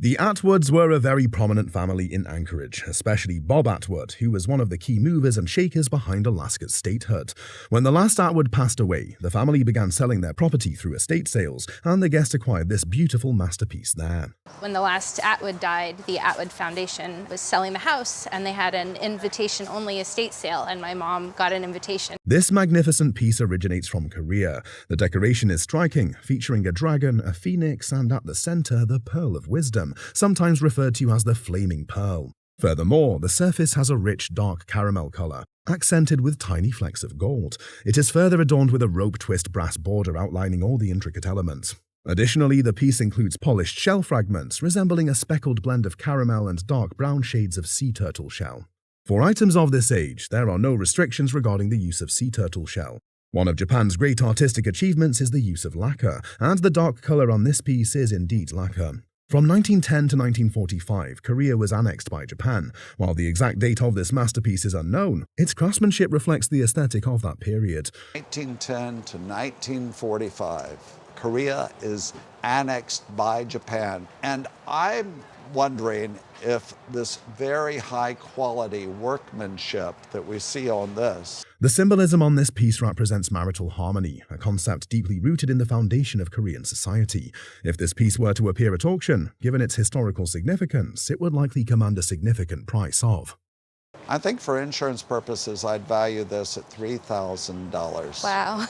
The Atwoods were a very prominent family in Anchorage, especially Bob Atwood, who was one of the key movers and shakers behind Alaska's statehood. When the last Atwood passed away, the family began selling their property through estate sales, and the guest acquired this beautiful masterpiece there. When the last Atwood died, the Atwood Foundation was selling the house, and they had an invitation-only estate sale, and my mom got an invitation. This magnificent piece originates from Korea. The decoration is striking, featuring a dragon, a phoenix, and at the center, the Pearl of Wisdom, sometimes referred to as the Flaming Pearl. Furthermore, the surface has a rich dark caramel color, accented with tiny flecks of gold. It is further adorned with a rope twist brass border outlining all the intricate elements. Additionally, the piece includes polished shell fragments, resembling a speckled blend of caramel and dark brown shades of sea turtle shell. For items of this age, there are no restrictions regarding the use of sea turtle shell. One of Japan's great artistic achievements is the use of lacquer, and the dark color on this piece is indeed lacquer. From 1910 to 1945, Korea was annexed by Japan. While the exact date of this masterpiece is unknown, its craftsmanship reflects the aesthetic of that period. 1910 to 1945, Korea is annexed by Japan, and I'm wondering if this very high quality workmanship that we see on this. The symbolism on this piece represents marital harmony, a concept deeply rooted in the foundation of Korean society. If this piece were to appear at auction, given its historical significance, it would likely command a significant price of. I think for insurance purposes, I'd value this at $3,000. Wow.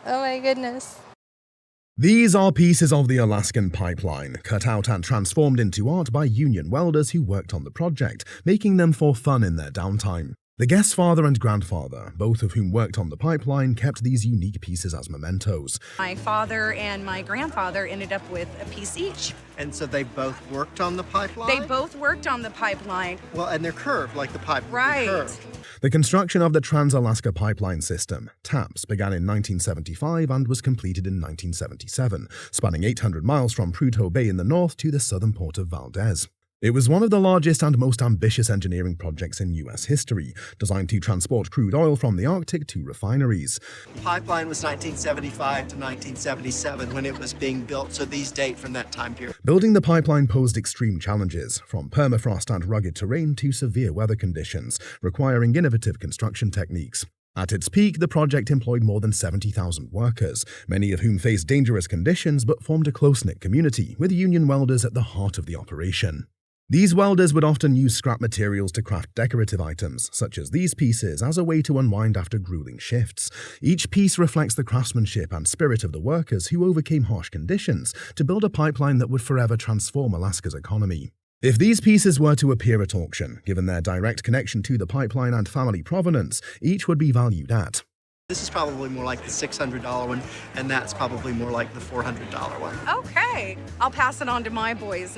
Oh my goodness. These are pieces of the Alaskan pipeline, cut out and transformed into art by union welders who worked on the project, making them for fun in their downtime. The guest's father and grandfather, both of whom worked on the pipeline, kept these unique pieces as mementos. My father and my grandfather ended up with a piece each. And so they both worked on the pipeline? They both worked on the pipeline. Well, and they're curved like the pipeline. Right. Curved. The construction of the Trans-Alaska Pipeline System, TAPS, began in 1975 and was completed in 1977, spanning 800 miles from Prudhoe Bay in the north to the southern port of Valdez. It was one of the largest and most ambitious engineering projects in U.S. history, designed to transport crude oil from the Arctic to refineries. The pipeline was 1975 to 1977 when it was being built, so these date from that time period. Building the pipeline posed extreme challenges, from permafrost and rugged terrain to severe weather conditions, requiring innovative construction techniques. At its peak, the project employed more than 70,000 workers, many of whom faced dangerous conditions but formed a close-knit community, with union welders at the heart of the operation. These welders would often use scrap materials to craft decorative items, such as these pieces, as a way to unwind after grueling shifts. Each piece reflects the craftsmanship and spirit of the workers who overcame harsh conditions to build a pipeline that would forever transform Alaska's economy. If these pieces were to appear at auction, given their direct connection to the pipeline and family provenance, each would be valued at. This is probably more like the $600 one, and that's probably more like the $400 one. Okay, I'll pass it on to my boys.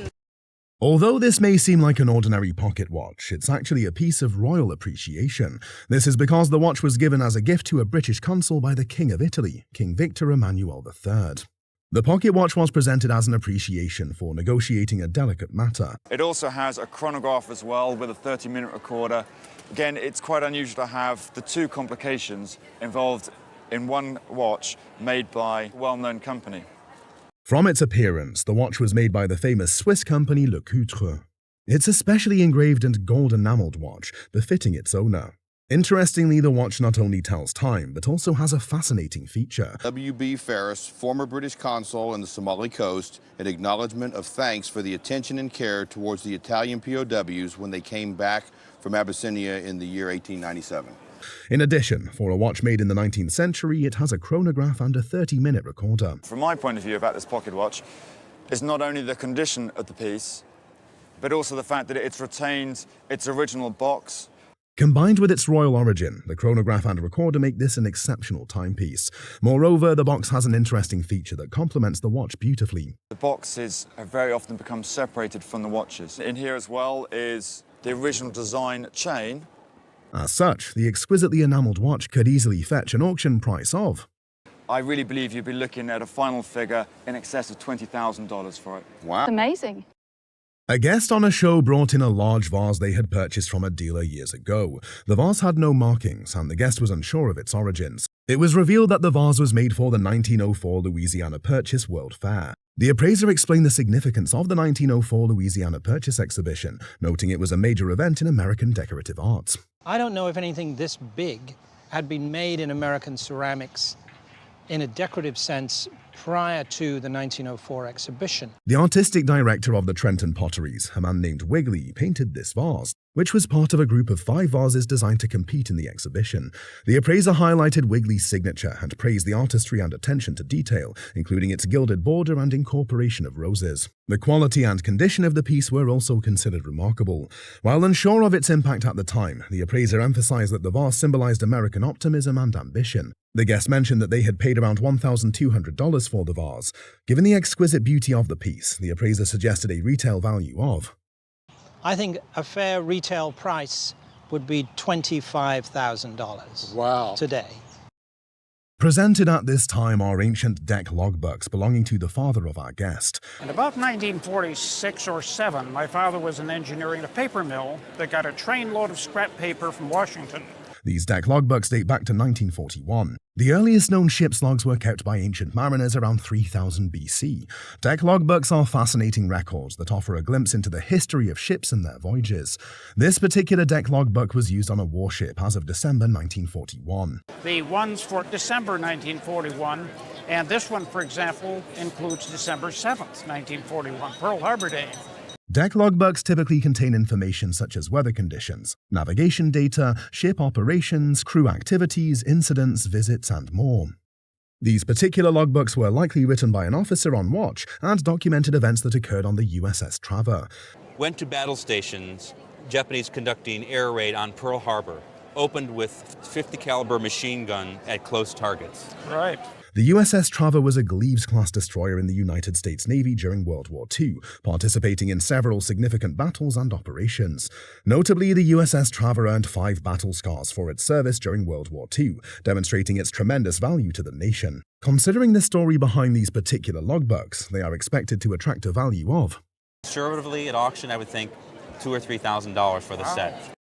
Although this may seem like an ordinary pocket watch, it's actually a piece of royal appreciation. This is because the watch was given as a gift to a British consul by the King of Italy, King Victor Emmanuel III. The pocket watch was presented as an appreciation for negotiating a delicate matter. It also has a chronograph as well with a 30-minute recorder. Again, it's quite unusual to have the two complications involved in one watch made by a well-known company. From its appearance, the watch was made by the famous Swiss company Le Coutre. It's a specially engraved and gold enameled watch, befitting its owner. Interestingly, the watch not only tells time, but also has a fascinating feature. W.B. Ferris, former British consul in the Somali coast, in acknowledgement of thanks for the attention and care towards the Italian POWs when they came back from Abyssinia in the year 1897. In addition, for a watch made in the 19th century, it has a chronograph and a 30-minute recorder. From my point of view about this pocket watch, is not only the condition of the piece, but also the fact that it's retained its original box. Combined with its royal origin, the chronograph and recorder make this an exceptional timepiece. Moreover, the box has an interesting feature that complements the watch beautifully. The boxes have very often become separated from the watches. In here as well is the original design chain. As such, the exquisitely enameled watch could easily fetch an auction price of. I really believe you'd be looking at a final figure in excess of $20,000 for it. Wow. Amazing. A guest on a show brought in a large vase they had purchased from a dealer years ago. The vase had no markings, and the guest was unsure of its origins. It was revealed that the vase was made for the 1904 Louisiana Purchase World Fair. The appraiser explained the significance of the 1904 Louisiana Purchase exhibition, noting it was a major event in American decorative arts. I don't know if anything this big had been made in American ceramics in a decorative sense prior to the 1904 exhibition. The artistic director of the Trenton Potteries, a man named Wigley, painted this vase, which was part of a group of 5 vases designed to compete in the exhibition. The appraiser highlighted Wigley's signature and praised the artistry and attention to detail, including its gilded border and incorporation of roses. The quality and condition of the piece were also considered remarkable. While unsure of its impact at the time, the appraiser emphasized that the vase symbolized American optimism and ambition. The guest mentioned that they had paid around $1,200 for the vase. Given the exquisite beauty of the piece, the appraiser suggested a retail value of, I think a fair retail price would be $25,000 today. Presented at this time are ancient deck logbooks belonging to the father of our guest. In about 1946 or 7, my father was an engineer in a paper mill that got a trainload of scrap paper from Washington. These deck logbooks date back to 1941. The earliest known ship's logs were kept by ancient mariners around 3000 BC. Deck logbooks are fascinating records that offer a glimpse into the history of ships and their voyages. This particular deck logbook was used on a warship as of December 1941. The ones for December 1941, and this one, for example, includes December 7th, 1941, Pearl Harbor Day. Deck logbooks typically contain information such as weather conditions, navigation data, ship operations, crew activities, incidents, visits, and more. These particular logbooks were likely written by an officer on watch and documented events that occurred on the USS Traver. Went to battle stations, Japanese conducting air raid on Pearl Harbor, opened with .50 caliber machine gun at close targets. Right. The USS Traver was a Gleaves-class destroyer in the United States Navy during World War II, participating in several significant battles and operations. Notably, the USS Traver earned 5 battle scars for its service during World War II, demonstrating its tremendous value to the nation. Considering the story behind these particular logbooks, they are expected to attract a value of, conservatively at auction, I would think $2,000 or $3,000 for the set.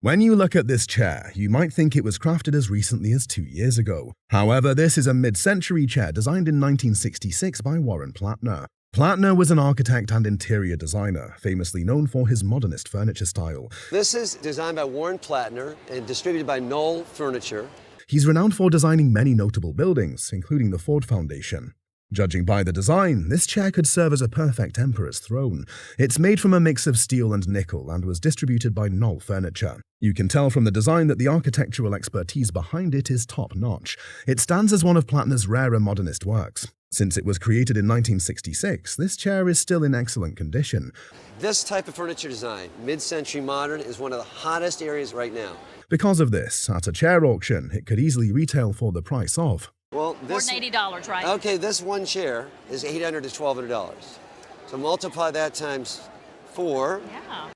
When you look at this chair, you might think it was crafted as recently as 2 years ago. However, this is a mid-century chair designed in 1966 by Warren Platner. Platner was an architect and interior designer, famously known for his modernist furniture style. This is designed by Warren Platner and distributed by Knoll Furniture. He's renowned for designing many notable buildings, including the Ford Foundation. Judging by the design, this chair could serve as a perfect emperor's throne. It's made from a mix of steel and nickel and was distributed by Knoll Furniture. You can tell from the design that the architectural expertise behind it is top-notch. It stands as one of Platner's rarer modernist works. Since it was created in 1966, this chair is still in excellent condition. This type of furniture design, mid-century modern, is one of the hottest areas right now. Because of this, at a chair auction, it could easily retail for the price of, well, this, more than $80, right? Okay, this one chair is $800 to $1,200. So multiply that times 4. Yeah.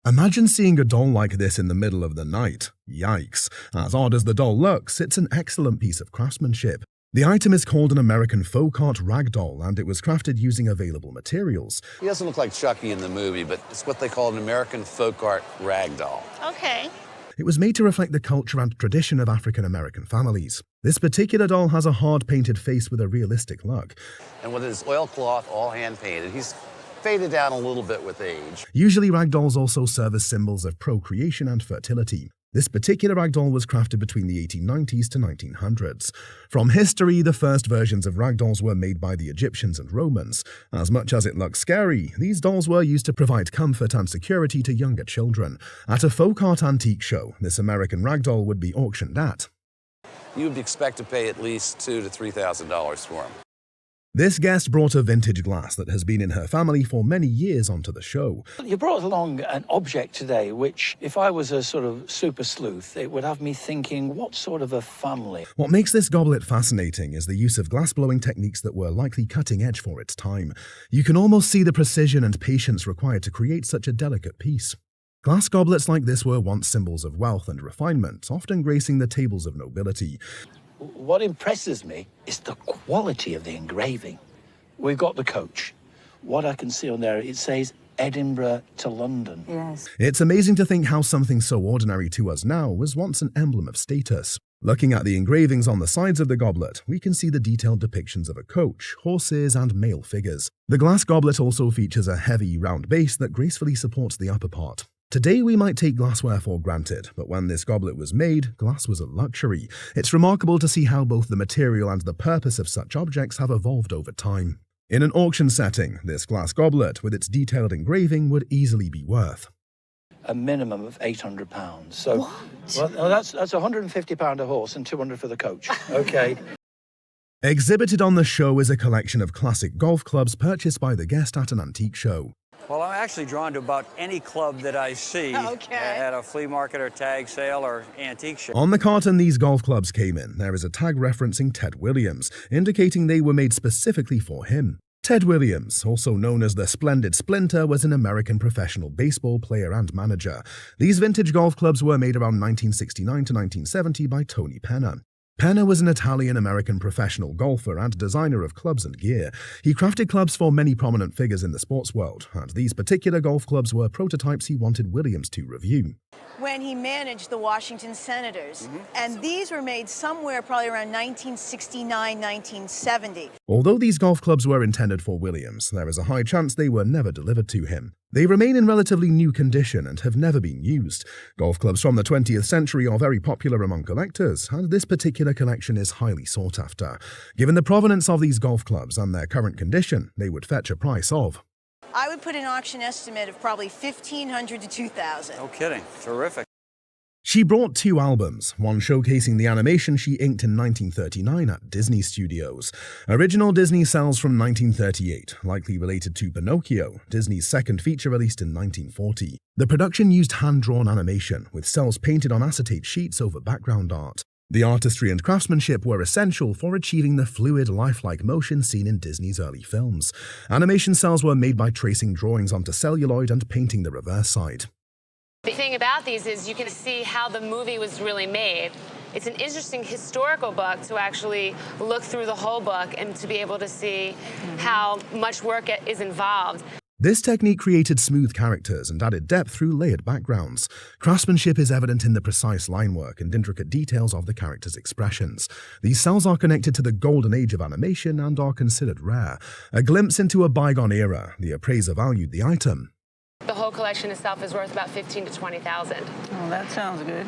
Imagine seeing a doll like this in the middle of the night. Yikes. As odd as the doll looks, it's an excellent piece of craftsmanship. The item is called an American folk art rag doll, and it was crafted using available materials. He doesn't look like Chucky in the movie, but it's what they call an American folk art rag doll. Okay. It was made to reflect the culture and tradition of African-American families. This particular doll has a hard-painted face with a realistic look. And with his oilcloth all hand-painted, he's faded down a little bit with age. Usually rag dolls also serve as symbols of procreation and fertility. This particular rag doll was crafted between the 1890s to 1900s. From history, the first versions of rag dolls were made by the Egyptians and Romans. As much as it looks scary, these dolls were used to provide comfort and security to younger children. At a folk art antique show, this American rag doll would be auctioned at, you would expect to pay at least $2,000 to $3,000 for him. This guest brought a vintage glass that has been in her family for many years onto the show. You brought along an object today which, if I was a sort of super sleuth, it would have me thinking, what sort of a family? What makes this goblet fascinating is the use of glass-blowing techniques that were likely cutting edge for its time. You can almost see the precision and patience required to create such a delicate piece. Glass goblets like this were once symbols of wealth and refinement, often gracing the tables of nobility. What impresses me is the quality of the engraving. We've got the coach. What I can see on there, it says Edinburgh to London. Yes. It's amazing to think how something so ordinary to us now was once an emblem of status. Looking at the engravings on the sides of the goblet, we can see the detailed depictions of a coach, horses, and male figures. The glass goblet also features a heavy, round base that gracefully supports the upper part. Today we might take glassware for granted, but when this goblet was made, glass was a luxury. It's remarkable to see how both the material and the purpose of such objects have evolved over time. In an auction setting, this glass goblet, with its detailed engraving, would easily be worth a minimum of £800. So well, that's £150 a horse and $200 for the coach. Okay. Exhibited on the show is a collection of classic golf clubs purchased by the guest at an antique show. Well, I'm actually drawn to about any club that I see at a flea market or tag sale or antique show. On the carton these golf clubs came in, there is a tag referencing Ted Williams, indicating they were made specifically for him. Ted Williams, also known as the Splendid Splinter, was an American professional baseball player and manager. These vintage golf clubs were made around 1969 to 1970 by Tony Penna. Penna was an Italian-American professional golfer and designer of clubs and gear. He crafted clubs for many prominent figures in the sports world, and these particular golf clubs were prototypes he wanted Williams to review. When he managed the Washington Senators, and these were made somewhere probably around 1969, 1970. Although these golf clubs were intended for Williams, there is a high chance they were never delivered to him. They remain in relatively new condition and have never been used. Golf clubs from the 20th century are very popular among collectors, and this particular collection is highly sought after. Given the provenance of these golf clubs and their current condition, they would fetch a price of I would put an auction estimate of probably $1,500 to $2,000. No kidding. Terrific. She brought 2 albums, one showcasing the animation she inked in 1939 at Disney Studios. Original Disney cells from 1938, likely related to Pinocchio, Disney's second feature released in 1940. The production used hand-drawn animation, with cells painted on acetate sheets over background art. The artistry and craftsmanship were essential for achieving the fluid, lifelike motion seen in Disney's early films. Animation cells were made by tracing drawings onto celluloid and painting the reverse side. The thing about these is you can see how the movie was really made. It's an interesting historical book to actually look through the whole book and to be able to see how much work is involved. This technique created smooth characters and added depth through layered backgrounds. Craftsmanship is evident in the precise line work and intricate details of the characters' expressions. These cells are connected to the golden age of animation and are considered rare. A glimpse into a bygone era, the appraiser valued the item. The whole collection itself is worth about $15,000 to $20,000. Oh, that sounds good.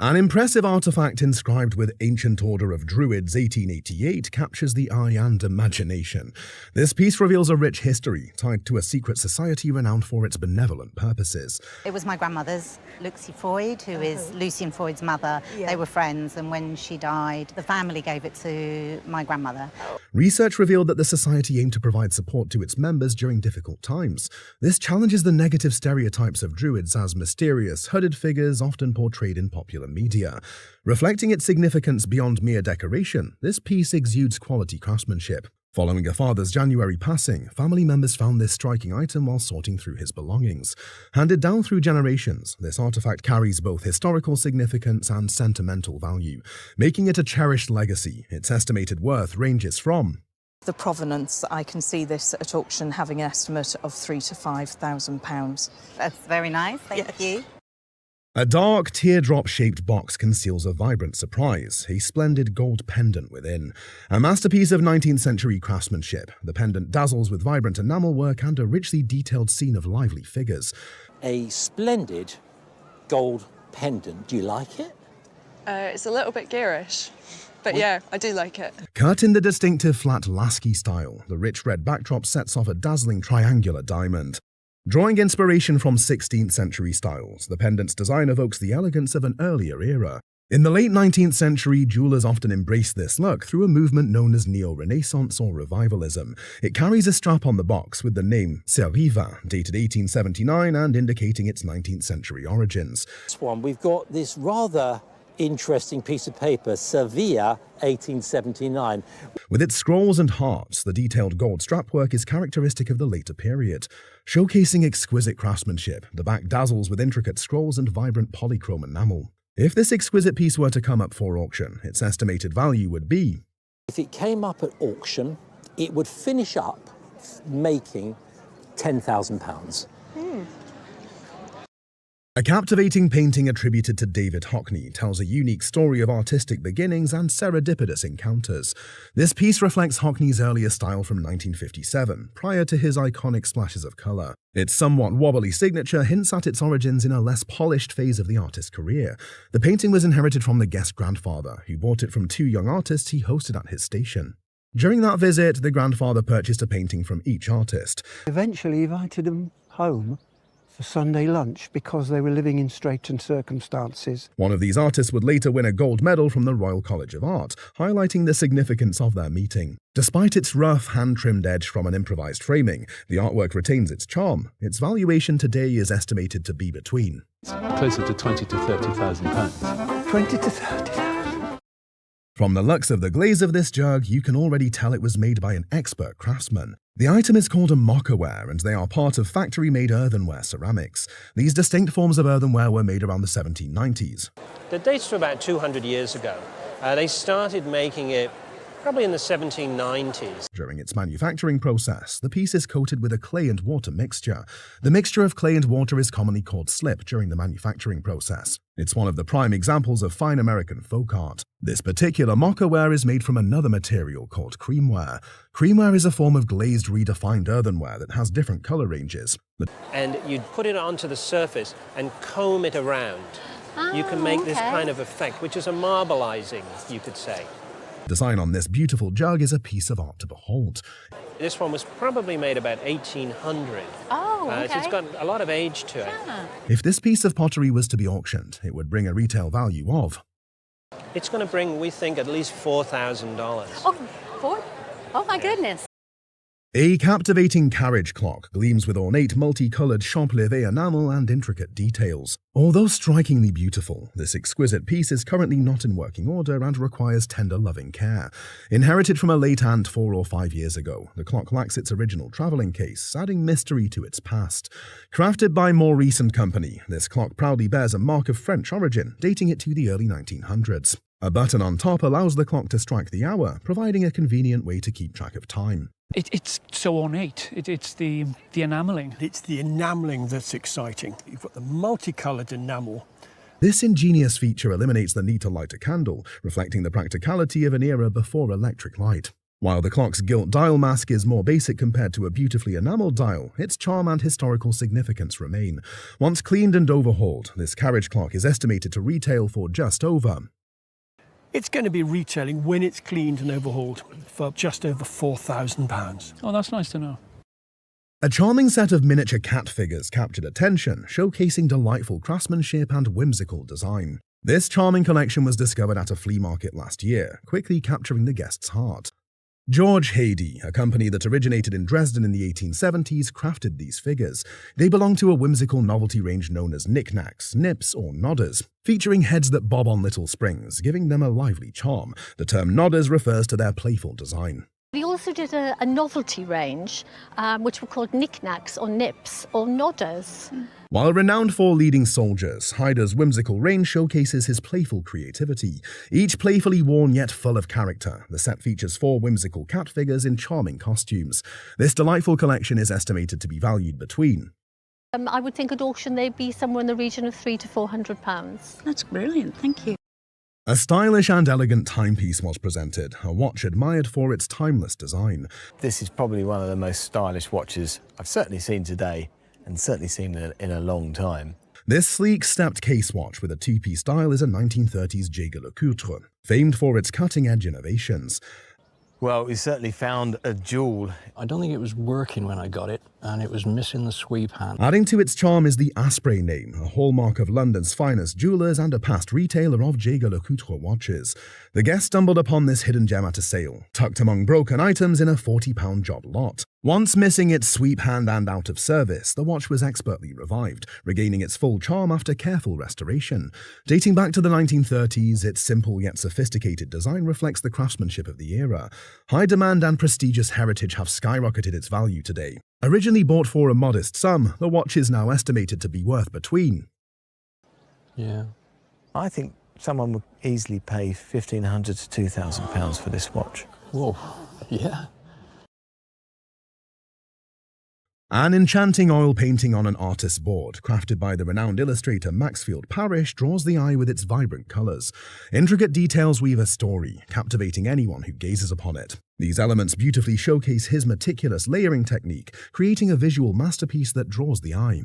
An impressive artifact inscribed with Ancient Order of Druids 1888 captures the eye and imagination. This piece reveals a rich history tied to a secret society renowned for its benevolent purposes. It was my grandmother's, Lucy Foyd, who is Lucy and Foyd's mother. They were friends, and when she died, the family gave it to my grandmother. Research revealed that the society aimed to provide support to its members during difficult times. This challenges the negative stereotypes of Druids as mysterious, hooded figures often portrayed in popular media. Reflecting its significance beyond mere decoration, this piece exudes quality craftsmanship. Following a father's January passing, family members found this striking item while sorting through his belongings. Handed down through generations, this artifact carries both historical significance and sentimental value, making it a cherished legacy. Its estimated worth ranges from the provenance. I can see this at auction having an estimate of £3,000 to £5,000. That's very nice, thank you. A dark, teardrop-shaped box conceals a vibrant surprise, a splendid gold pendant within. A masterpiece of 19th century craftsmanship, the pendant dazzles with vibrant enamel work and a richly detailed scene of lively figures. A splendid gold pendant. Do you like it? It's a little bit garish, but yeah, I do like it. Cut in the distinctive flat Lasky style, the rich red backdrop sets off a dazzling triangular diamond. Drawing inspiration from 16th century styles, the pendant's design evokes the elegance of an earlier era. In the late 19th century, jewelers often embraced this look through a movement known as Neo-Renaissance or Revivalism. It carries a strap on the box with the name Serviva, dated 1879 and indicating its 19th century origins. This one, we've got this rather interesting piece of paper, Sevilla, 1879. With its scrolls and hearts, the detailed gold strapwork is characteristic of the later period. Showcasing exquisite craftsmanship, the back dazzles with intricate scrolls and vibrant polychrome enamel. If this exquisite piece were to come up for auction, its estimated value would be... If it came up at auction, it would finish up making £10,000. A captivating painting attributed to David Hockney tells a unique story of artistic beginnings and serendipitous encounters. This piece reflects Hockney's earlier style from 1957, prior to his iconic splashes of colour. Its somewhat wobbly signature hints at its origins in a less polished phase of the artist's career. The painting was inherited from the guest grandfather, who bought it from two young artists he hosted at his station. During that visit, the grandfather purchased a painting from each artist. Eventually invited them home for Sunday lunch because they were living in straitened circumstances. One of these artists would later win a gold medal from the Royal College of Art, highlighting the significance of their meeting. Despite its rough, hand-trimmed edge from an improvised framing, the artwork retains its charm. Its valuation today is estimated to be between closer to £20,000 to £30,000. 20 to 30,000. From the looks of the glaze of this jug, you can already tell it was made by an expert craftsman. The item is called a mockaware, and they are part of factory-made earthenware ceramics. These distinct forms of earthenware were made around the 1790s. It dates to about 200 years ago. They started making it probably in the 1790s. During its manufacturing process, the piece is coated with a clay and water mixture. The mixture of clay and water is commonly called slip during the manufacturing process. It's one of the prime examples of fine American folk art. This particular mockaware is made from another material called creamware. Creamware is a form of glazed redefined earthenware that has different color ranges. And you'd put it onto the surface and comb it around. You can make this kind of effect, which is a marbleizing, you could say. The design on this beautiful jug is a piece of art to behold. This one was probably made about 1800. Oh, okay. So it's got a lot of age to it. Yeah. If this piece of pottery was to be auctioned, it would bring a retail value of... It's going to bring, we think, at least $4,000. Oh my goodness. A captivating carriage clock gleams with ornate multicolored champ-levé enamel and intricate details. Although strikingly beautiful, this exquisite piece is currently not in working order and requires tender loving care. Inherited from a late aunt 4 or 5 years ago, the clock lacks its original travelling case, adding mystery to its past. Crafted by more recent company, this clock proudly bears a mark of French origin, dating it to the early 1900s. A button on top allows the clock to strike the hour, providing a convenient way to keep track of time. It's so ornate. It's the enamelling. It's the enamelling that's exciting. You've got the multicoloured enamel. This ingenious feature eliminates the need to light a candle, reflecting the practicality of an era before electric light. While the clock's gilt dial mask is more basic compared to a beautifully enameled dial, its charm and historical significance remain. Once cleaned and overhauled, this carriage clock is estimated to retail for just over... It's going to be retailing, when it's cleaned and overhauled, for just over £4,000. Oh, that's nice to know. A charming set of miniature cat figures captured attention, showcasing delightful craftsmanship and whimsical design. This charming collection was discovered at a flea market last year, quickly capturing the guest's heart. George Hadey, a company that originated in Dresden in the 1870s, crafted these figures. They belong to a whimsical novelty range known as knickknacks, nips, or nodders, featuring heads that bob on little springs, giving them a lively charm. The term nodders refers to their playful design. We also did a novelty range, which were called knickknacks or nips or nodders. While renowned for leading soldiers, Hyder's whimsical range showcases his playful creativity. Each playfully worn yet full of character, the set features 4 whimsical cat figures in charming costumes. This delightful collection is estimated to be valued between... I would think at auction they'd be somewhere in the region of £300 to £400. That's brilliant, thank you. A stylish and elegant timepiece was presented, a watch admired for its timeless design. This is probably one of the most stylish watches I've certainly seen today, and certainly seen in a long time. This sleek, stepped case watch with a 2-piece dial is a 1930s Jaeger LeCoultre, famed for its cutting-edge innovations. Well, we certainly found a jewel. I don't think it was working when I got it, and it was missing the sweep hand. Adding to its charm is the Asprey name, a hallmark of London's finest jewellers and a past retailer of Jaeger LeCoultre watches. The guest stumbled upon this hidden gem at a sale, tucked among broken items in a £40 job lot. Once missing its sweep hand and out of service, the watch was expertly revived, regaining its full charm after careful restoration. Dating back to the 1930s, its simple yet sophisticated design reflects the craftsmanship of the era. High demand and prestigious heritage have skyrocketed its value today. Originally bought for a modest sum, the watch is now estimated to be worth between... Yeah. I think someone would easily pay £1,500 to £2,000 for this watch. Whoa, yeah. An enchanting oil painting on an artist's board, crafted by the renowned illustrator Maxfield Parrish, draws the eye with its vibrant colours. Intricate details weave a story, captivating anyone who gazes upon it. These elements beautifully showcase his meticulous layering technique, creating a visual masterpiece that draws the eye.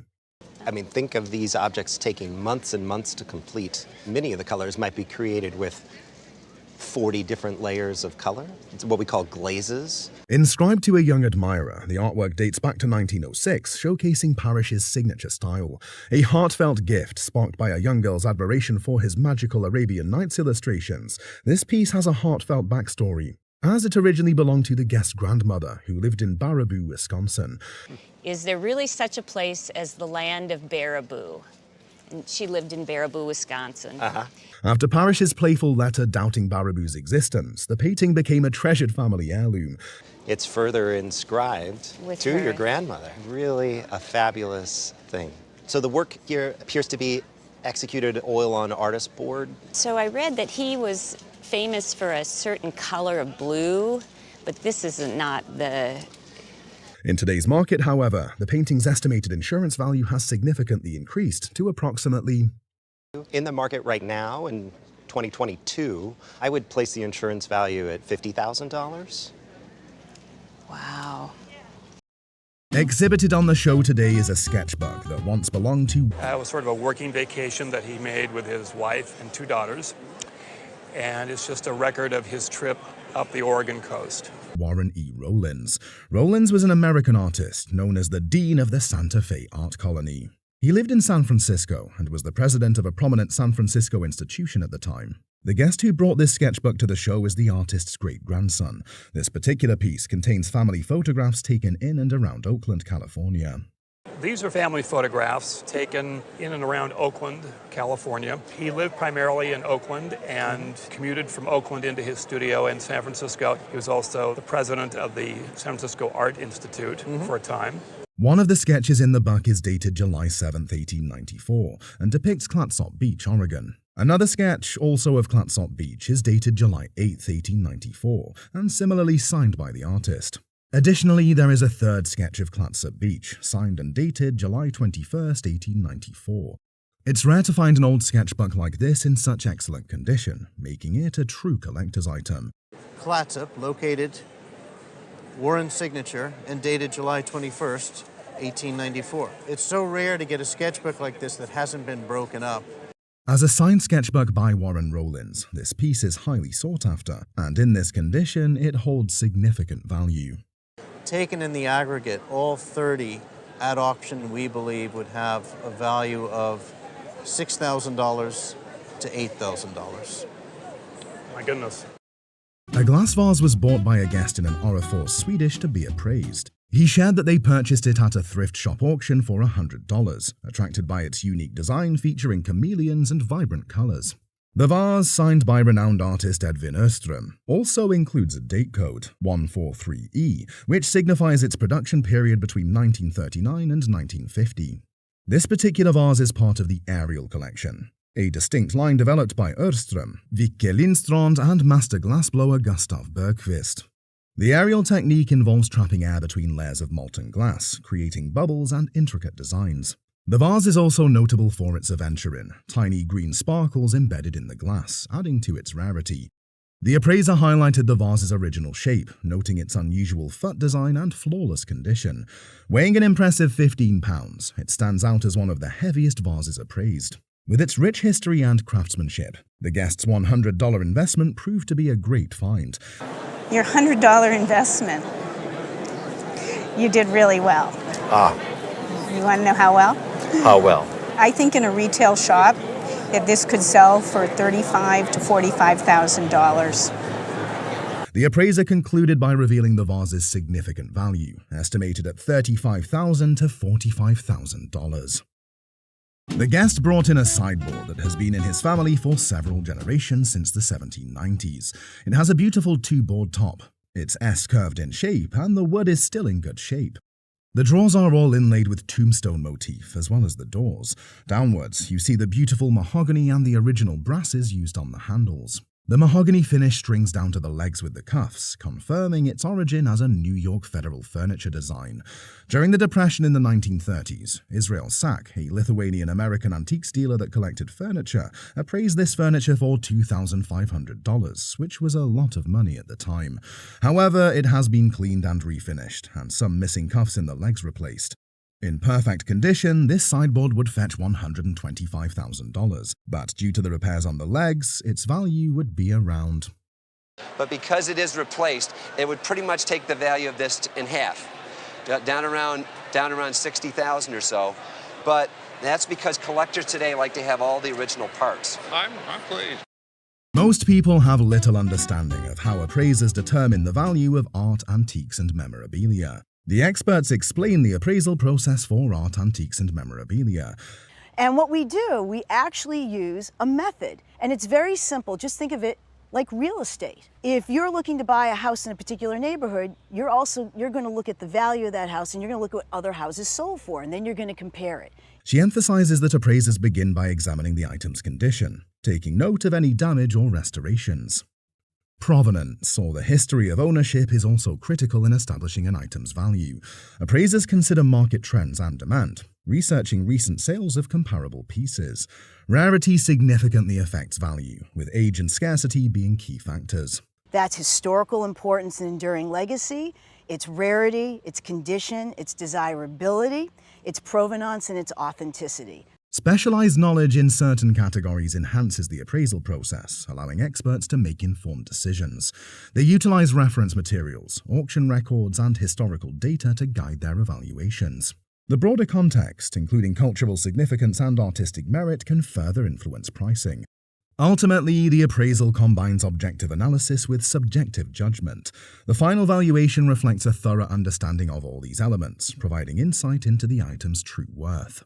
I mean, think of these objects taking months and months to complete. Many of the colors might be created with 40 different layers of color. It's what we call glazes. Inscribed to a young admirer, the artwork dates back to 1906, showcasing Parrish's signature style. A heartfelt gift sparked by a young girl's admiration for his magical Arabian Nights illustrations. This piece has a heartfelt backstory, as it originally belonged to the guest's grandmother, who lived in Baraboo, Wisconsin. Is there really such a place as the land of Baraboo? And she lived in Baraboo, Wisconsin. After Parrish's playful letter doubting Baraboo's existence, the painting became a treasured family heirloom. It's further inscribed With to her. your grandmother. Really a fabulous thing. So the work here appears to be executed oil on artist board. So I read that he was famous for a certain color of blue, but this is not the... In today's market, however, the painting's estimated insurance value has significantly increased to approximately... In the market right now, in 2022, I would place the insurance value at $50,000. Wow. Exhibited on the show today is a sketchbook that once belonged to... It was sort of a working vacation that he made with his wife and 2 daughters. And it's just a record of his trip up the Oregon coast. Warren E. Rollins. Rollins was an American artist known as the Dean of the Santa Fe Art Colony. He lived in San Francisco and was the president of a prominent San Francisco institution at the time. The guest who brought this sketchbook to the show is the artist's great-grandson. This particular piece contains family photographs taken in and around Oakland, California. These are family photographs taken in and around Oakland, California. He lived primarily in Oakland and commuted from Oakland into his studio in San Francisco. He was also the president of the San Francisco Art Institute for a time. One of the sketches in the book is dated July 7, 1894, and depicts Clatsop Beach, Oregon. Another sketch, also of Clatsop Beach, is dated July 8, 1894, and similarly signed by the artist. Additionally, there is a third sketch of Clatsop Beach, signed and dated July 21, 1894. It's rare to find an old sketchbook like this in such excellent condition, making it a true collector's item. Clatsop, located, Warren's signature, and dated July 21st, 1894. It's so rare to get a sketchbook like this that hasn't been broken up. As a signed sketchbook by Warren Rollins, this piece is highly sought after, and in this condition, it holds significant value. Taken in the aggregate, all 30 at auction, we believe, would have a value of $6,000 to $8,000. My goodness. A glass vase was bought by a guest in an Orrefors, Swedish, to be appraised. He shared that they purchased it at a thrift shop auction for $100, attracted by its unique design featuring chameleons and vibrant colors. The vase, signed by renowned artist Edvin Öström, also includes a date code, 143E, which signifies its production period between 1939 and 1950. This particular vase is part of the Ariel collection, a distinct line developed by Öström, Vikke Lindstrand, and master glassblower Gustav Bergqvist. The Ariel technique involves trapping air between layers of molten glass, creating bubbles and intricate designs. The vase is also notable for its aventurine, tiny green sparkles embedded in the glass, adding to its rarity. The appraiser highlighted the vase's original shape, noting its unusual foot design and flawless condition. Weighing an impressive 15 pounds, it stands out as one of the heaviest vases appraised. With its rich history and craftsmanship, the guest's $100 investment proved to be a great find. Your $100 investment, you did really well. You want to know how well? How well? I think in a retail shop that this could sell for $35,000 to $45,000. The appraiser concluded by revealing the vase's significant value, estimated at $35,000 to $45,000. The guest brought in a sideboard that has been in his family for several generations since the 1790s. It has a beautiful 2-board top. It's S-curved in shape, and the wood is still in good shape. The drawers are all inlaid with tombstone motif, as well as the doors. Downwards, you see the beautiful mahogany and the original brasses used on the handles. The mahogany finish strings down to the legs with the cuffs, confirming its origin as a New York federal furniture design. During the Depression in the 1930s, Israel Sack, a Lithuanian-American antiques dealer that collected furniture, appraised this furniture for $2,500, which was a lot of money at the time. However, it has been cleaned and refinished, and some missing cuffs in the legs replaced. In perfect condition, this sideboard would fetch $125,000, but due to the repairs on the legs, its value would be around. But because it is replaced, it would pretty much take the value of this in half, down around 60,000 or so. But that's because collectors today like to have all the original parts. I'm pleased. Most people have little understanding of how appraisers determine the value of art, antiques, and memorabilia. The experts explain the appraisal process for art, antiques, and memorabilia. And what we do, we actually use a method. And it's very simple. Just think of it like real estate. If you're looking to buy a house in a particular neighborhood, you're going to look at the value of that house, and you're going to look at what other houses sold for, and then you're going to compare it. She emphasizes that appraisers begin by examining the item's condition, taking note of any damage or restorations. Provenance, or the history of ownership, is also critical in establishing an item's value. Appraisers consider market trends and demand, researching recent sales of comparable pieces. Rarity significantly affects value, with age and scarcity being key factors. That's historical importance and enduring legacy, its rarity, its condition, its desirability, its provenance, and its authenticity. Specialized knowledge in certain categories enhances the appraisal process, allowing experts to make informed decisions. They utilize reference materials, auction records, and historical data to guide their evaluations. The broader context, including cultural significance and artistic merit, can further influence pricing. Ultimately, the appraisal combines objective analysis with subjective judgment. The final valuation reflects a thorough understanding of all these elements, providing insight into the item's true worth.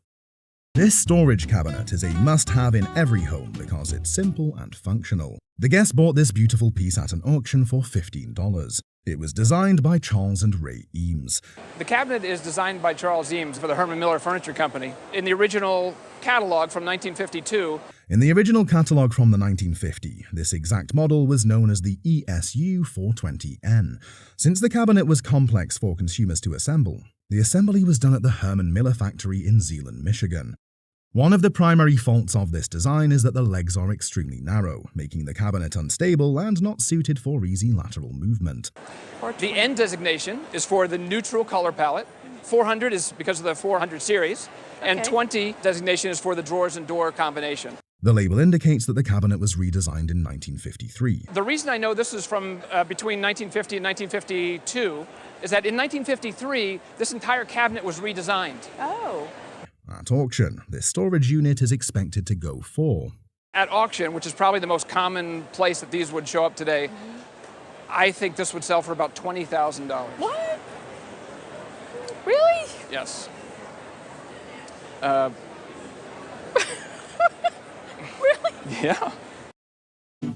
This storage cabinet is a must-have in every home because it's simple and functional. The guest bought this beautiful piece at an auction for $15. It was designed by Charles and Ray Eames. The cabinet is designed by Charles Eames for the Herman Miller Furniture Company in the original catalog from 1952. In the original catalog from the 1950, this exact model was known as the ESU 420N. Since the cabinet was complex for consumers to assemble, the assembly was done at the Herman Miller factory in Zeeland, Michigan. One of the primary faults of this design is that the legs are extremely narrow, making the cabinet unstable and not suited for easy lateral movement. The N designation is for the neutral color palette. 400 is because of the 400 series, and 20 designation is for the drawers and door combination. The label indicates that the cabinet was redesigned in 1953. The reason I know this is from between 1950 and 1952 is that in 1953, this entire cabinet was redesigned. Oh. At auction, this storage unit is expected to go for. At auction, which is probably the most common place that these would show up today, I think this would sell for about $20,000. What? Really? Yes. Really? Yeah.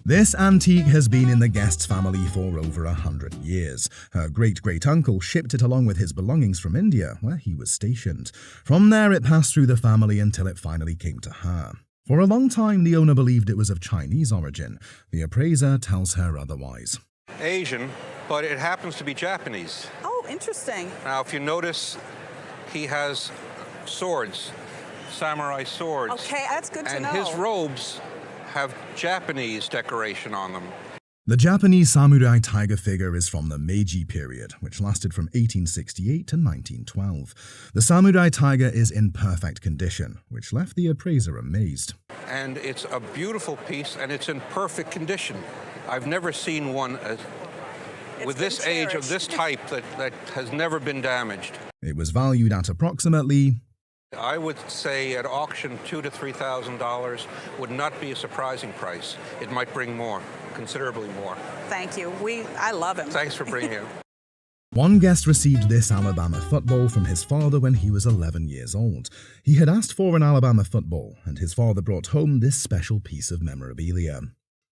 This antique has been in the guest's family for over 100 years. Her great-great-uncle shipped it along with his belongings from India, where he was stationed. From there, it passed through the family until it finally came to her. For a long time, the owner believed it was of Chinese origin. The appraiser tells her otherwise. Asian, but it happens to be Japanese. Oh, interesting. Now, if you notice, he has swords, samurai swords. Okay, that's good to know. And his robes have Japanese decoration on them. The Japanese samurai tiger figure is from the Meiji period, which lasted from 1868 to 1912. The samurai tiger is in perfect condition, which left the appraiser amazed. And it's a beautiful piece, and it's in perfect condition. I've never seen one with this age of this type that has never been damaged. It was valued at approximately, I would say at auction $2,000 to $3,000 would not be a surprising price. It might bring more, considerably more. Thank you. I love him. Thanks for bringing him. One guest received this Alabama football from his father when he was 11 years old. He had asked for an Alabama football, and his father brought home this special piece of memorabilia.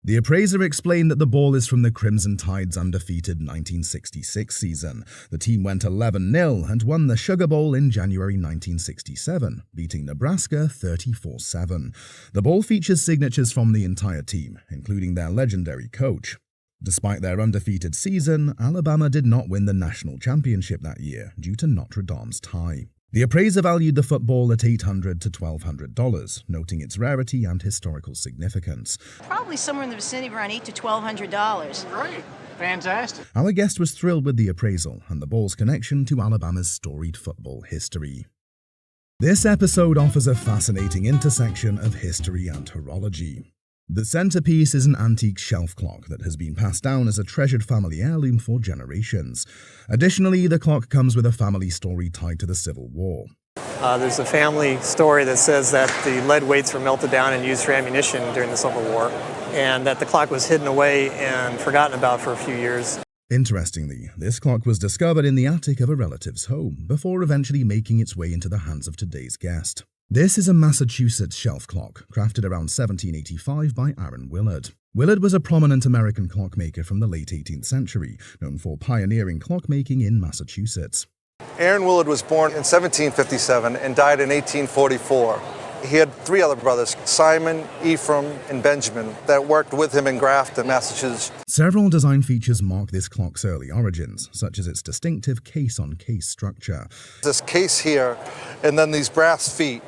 The appraiser explained that the ball is from the Crimson Tide's undefeated 1966 season. The team went 11-0 and won the Sugar Bowl in January 1967, beating Nebraska 34-7. The ball features signatures from the entire team, including their legendary coach. Despite their undefeated season, Alabama did not win the national championship that year due to Notre Dame's tie. The appraiser valued the football at $800 to $1,200, noting its rarity and historical significance. Probably somewhere in the vicinity of around $800 to $1,200. Great. Fantastic. Our guest was thrilled with the appraisal and the ball's connection to Alabama's storied football history. This episode offers a fascinating intersection of history and horology. The centerpiece is an antique shelf clock that has been passed down as a treasured family heirloom for generations. Additionally, the clock comes with a family story tied to the Civil War. There's a family story that says that the lead weights were melted down and used for ammunition during the Civil War, and that the clock was hidden away and forgotten about for a few years. Interestingly, this clock was discovered in the attic of a relative's home before eventually making its way into the hands of today's guest. This is a Massachusetts shelf clock, crafted around 1785 by Aaron Willard. Willard was a prominent American clockmaker from the late 18th century, known for pioneering clockmaking in Massachusetts. Aaron Willard was born in 1757 and died in 1844. He had three other brothers, Simon, Ephraim, and Benjamin, that worked with him in Grafton, Massachusetts. Several design features mark this clock's early origins, such as its distinctive case-on-case structure. This case here, and then these brass feet.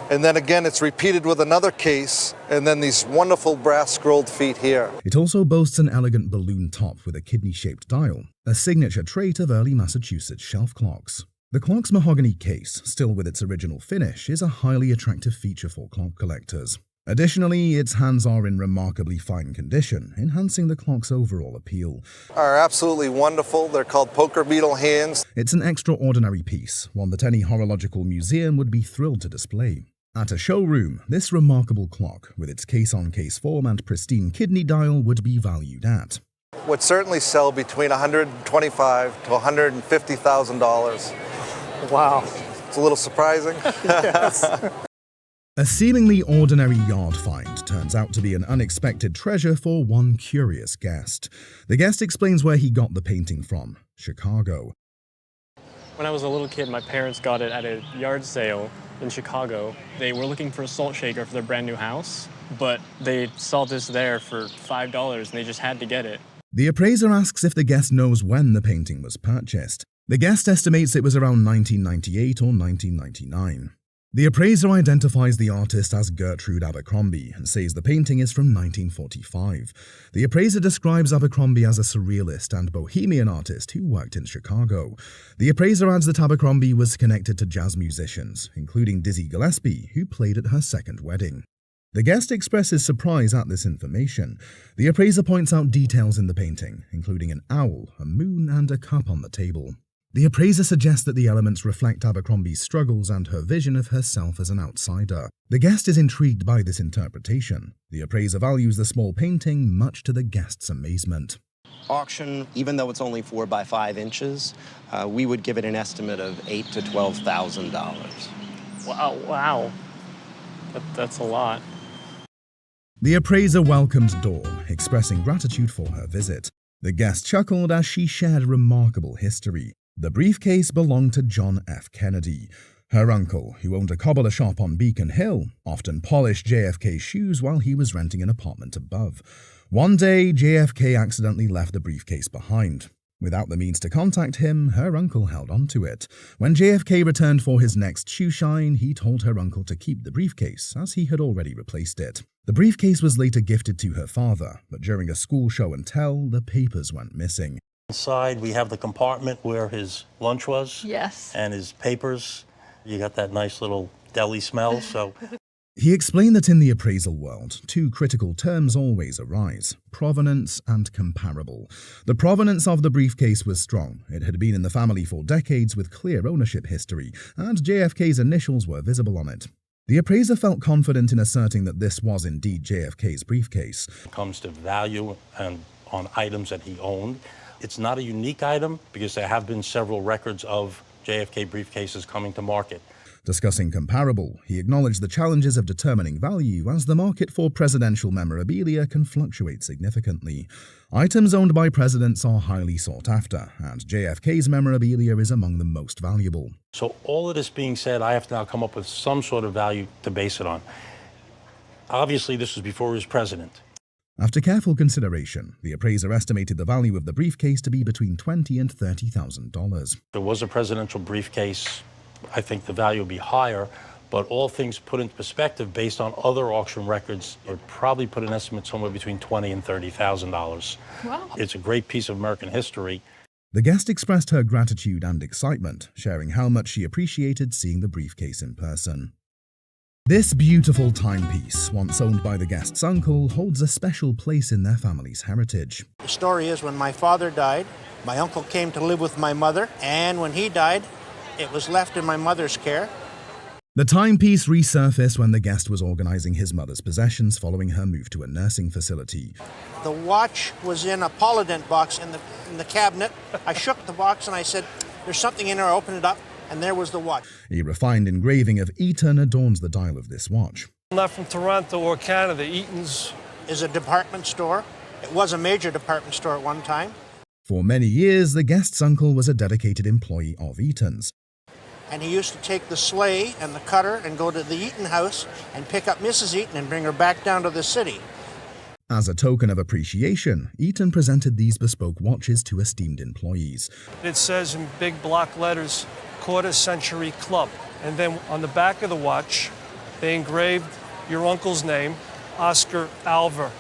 And then again, it's repeated with another case, and then these wonderful brass scrolled feet here. It also boasts an elegant balloon top with a kidney-shaped dial, a signature trait of early Massachusetts shelf clocks. The clock's mahogany case, still with its original finish, is a highly attractive feature for clock collectors. Additionally, its hands are in remarkably fine condition, enhancing the clock's overall appeal. Are absolutely wonderful. They're called poker beetle hands. It's an extraordinary piece, one that any horological museum would be thrilled to display. At a showroom, this remarkable clock, with its case-on-case form and pristine kidney dial, would be valued at. Would certainly sell between $125,000 to $150,000. Wow. It's a little surprising. Yes. A seemingly ordinary yard find turns out to be an unexpected treasure for one curious guest. The guest explains where he got the painting from: Chicago. When I was a little kid, my parents got it at a yard sale in Chicago. They were looking for a salt shaker for their brand new house, but they saw this there for $5 and they just had to get it. The appraiser asks if the guest knows when the painting was purchased. The guest estimates it was around 1998 or 1999. The appraiser identifies the artist as Gertrude Abercrombie and says the painting is from 1945. The appraiser describes Abercrombie as a surrealist and bohemian artist who worked in Chicago. The appraiser adds that Abercrombie was connected to jazz musicians, including Dizzy Gillespie, who played at her second wedding. The guest expresses surprise at this information. The appraiser points out details in the painting, including an owl, a moon, and a cup on the table. The appraiser suggests that the elements reflect Abercrombie's struggles and her vision of herself as an outsider. The guest is intrigued by this interpretation. The appraiser values the small painting, much to the guest's amazement. Auction, even though it's only 4 by 5 inches, we would give it an estimate of $8,000 to $12,000. Wow. That's a lot. The appraiser welcomed Dawn, expressing gratitude for her visit. The guest chuckled as she shared remarkable history. The briefcase belonged to John F. Kennedy. Her uncle, who owned a cobbler shop on Beacon Hill, often polished JFK's shoes while he was renting an apartment above. One day, JFK accidentally left the briefcase behind. Without the means to contact him, her uncle held on to it. When JFK returned for his next shoe shine, he told her uncle to keep the briefcase, as he had already replaced it. The briefcase was later gifted to her father, but during a school show and tell, the papers went missing. Inside, we have the compartment where his lunch was. Yes. And his papers. You got that nice little deli smell, so... He explained that in the appraisal world, two critical terms always arise: provenance and comparable. The provenance of the briefcase was strong. It had been in the family for decades with clear ownership history, and JFK's initials were visible on it. The appraiser felt confident in asserting that this was indeed JFK's briefcase. It comes to value and on items that he owned. It's not a unique item because there have been several records of JFK briefcases coming to market. Discussing comparable, he acknowledged the challenges of determining value as the market for presidential memorabilia can fluctuate significantly. Items owned by presidents are highly sought after, and JFK's memorabilia is among the most valuable. So all of this being said, I have to now come up with some sort of value to base it on. Obviously, this was before he was president. After careful consideration, the appraiser estimated the value of the briefcase to be between $20,000 and $30,000. If it was a presidential briefcase, I think the value would be higher, but all things put into perspective based on other auction records, it would probably put an estimate somewhere between $20,000 and $30,000. Wow. It's a great piece of American history. The guest expressed her gratitude and excitement, sharing how much she appreciated seeing the briefcase in person. This beautiful timepiece, once owned by the guest's uncle, holds a special place in their family's heritage. The story is when my father died, my uncle came to live with my mother, and when he died, it was left in my mother's care. The timepiece resurfaced when the guest was organizing his mother's possessions following her move to a nursing facility. The watch was in a polydent box in the cabinet. I shook the box and I said, "There's something in there." I opened it up, and there was the watch. A refined engraving of Eton adorns the dial of this watch. I'm not from Toronto or Canada. Eaton's is a department store. It was a major department store at one time. For many years, the guest's uncle was a dedicated employee of Eton's. And he used to take the sleigh and the cutter and go to the Eaton house and pick up Mrs. Eaton and bring her back down to the city. As a token of appreciation, Eton presented these bespoke watches to esteemed employees. It says in big block letters, Quarter Century Club. And then on the back of the watch, they engraved your uncle's name, Oscar Alver.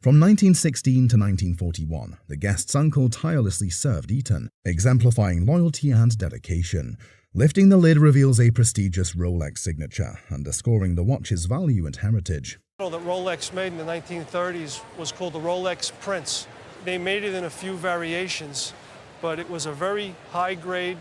From 1916 to 1941, the guest's uncle tirelessly served Eton, exemplifying loyalty and dedication. Lifting the lid reveals a prestigious Rolex signature, underscoring the watch's value and heritage. The model that Rolex made in the 1930s was called the Rolex Prince. They made it in a few variations, but it was a very high-grade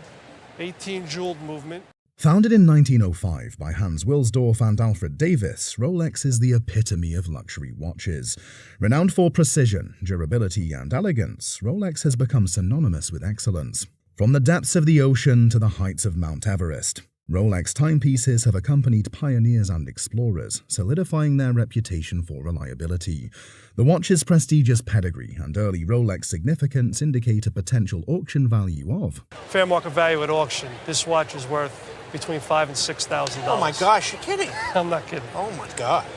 18-jeweled movement. Founded in 1905 by Hans Wilsdorf and Alfred Davis, Rolex is the epitome of luxury watches. Renowned for precision, durability, and elegance, Rolex has become synonymous with excellence. From the depths of the ocean to the heights of Mount Everest, Rolex timepieces have accompanied pioneers and explorers, solidifying their reputation for reliability. The watch's prestigious pedigree and early Rolex significance indicate a potential auction value of Fair market value at auction. This watch is worth between $5,000 and $6,000. Oh my gosh, you're kidding. I'm not kidding. Oh my God.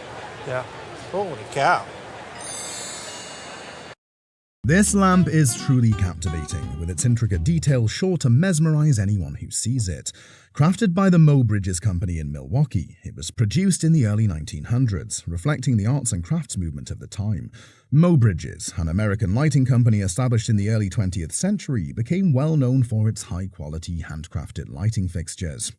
Yeah. Holy cow. This lamp is truly captivating, with its intricate detail sure to mesmerize anyone who sees it. Crafted by the Mo Bridges Company in Milwaukee, it was produced in the early 1900s, reflecting the arts and crafts movement of the time. Mo Bridges, an American lighting company established in the early 20th century, became well known for its high-quality handcrafted lighting fixtures.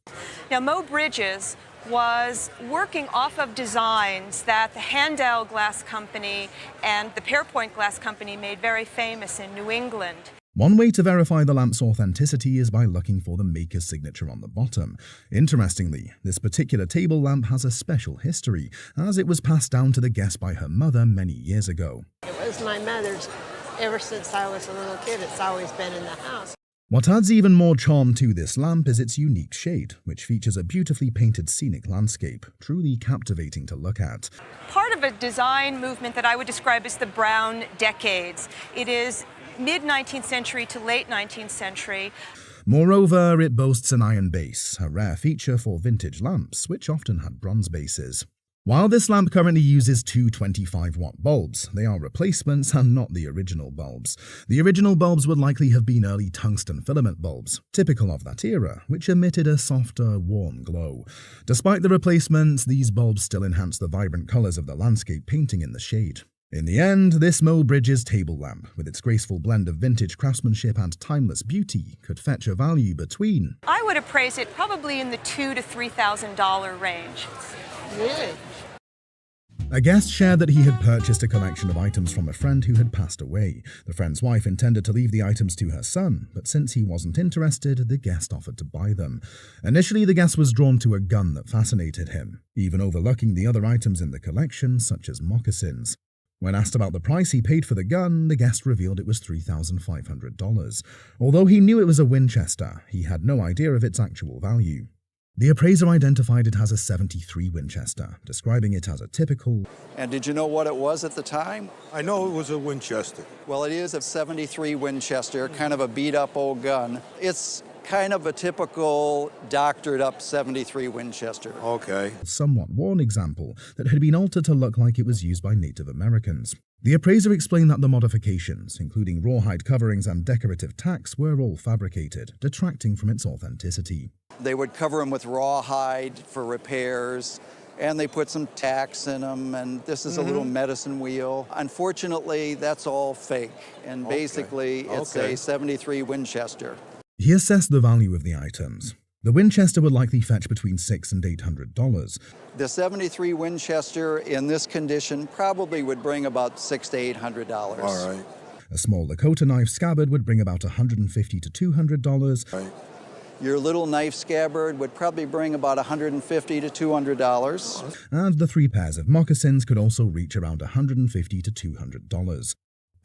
Now, Mo Bridges was working off of designs that the Handel Glass Company and the Pearpoint Glass Company made very famous in New England. One way to verify the lamp's authenticity is by looking for the maker's signature on the bottom. Interestingly, this particular table lamp has a special history, as it was passed down to the guest by her mother many years ago. It was my mother's. Ever since I was a little kid, it's always been in the house. What adds even more charm to this lamp is its unique shade, which features a beautifully painted scenic landscape, truly captivating to look at. Part of a design movement that I would describe as the Brown Decades. It is mid-19th century to late 19th century. Moreover, it boasts an iron base, a rare feature for vintage lamps, which often had bronze bases. While this lamp currently uses two 25-watt bulbs, they are replacements and not the original bulbs. The original bulbs would likely have been early tungsten filament bulbs, typical of that era, which emitted a softer, warm glow. Despite the replacements, these bulbs still enhance the vibrant colors of the landscape painting in the shade. In the end, this Mo Bridges table lamp, with its graceful blend of vintage craftsmanship and timeless beauty, could fetch a value between I would appraise it probably in the $2,000 to $3,000 range. Really? A guest shared that he had purchased a collection of items from a friend who had passed away. The friend's wife intended to leave the items to her son, but since he wasn't interested, the guest offered to buy them. Initially, the guest was drawn to a gun that fascinated him, even overlooking the other items in the collection, such as moccasins. When asked about the price he paid for the gun, the guest revealed it was $3,500. Although he knew it was a Winchester, he had no idea of its actual value. The appraiser identified it as a 73 Winchester, describing it as a typical... And did you know what it was at the time? I know it was a Winchester. Well, it is a 73 Winchester, kind of a beat-up old gun. It's kind of a typical doctored-up 73 Winchester. Okay. Somewhat worn example that had been altered to look like it was used by Native Americans. The appraiser explained that the modifications, including rawhide coverings and decorative tacks, were all fabricated, detracting from its authenticity. They would cover them with rawhide for repairs, and they put some tacks in them, and this is a little medicine wheel. Unfortunately, that's all fake, and basically it's a 73 Winchester. He assessed the value of the items. The Winchester would likely fetch between $600 and $800. The 73 Winchester in this condition probably would bring about $600 to $800. All right. A small Lakota knife scabbard would bring about $150 to $200. Right. Your little knife scabbard would probably bring about $150 to $200. And the 3 pairs of moccasins could also reach around $150 to $200.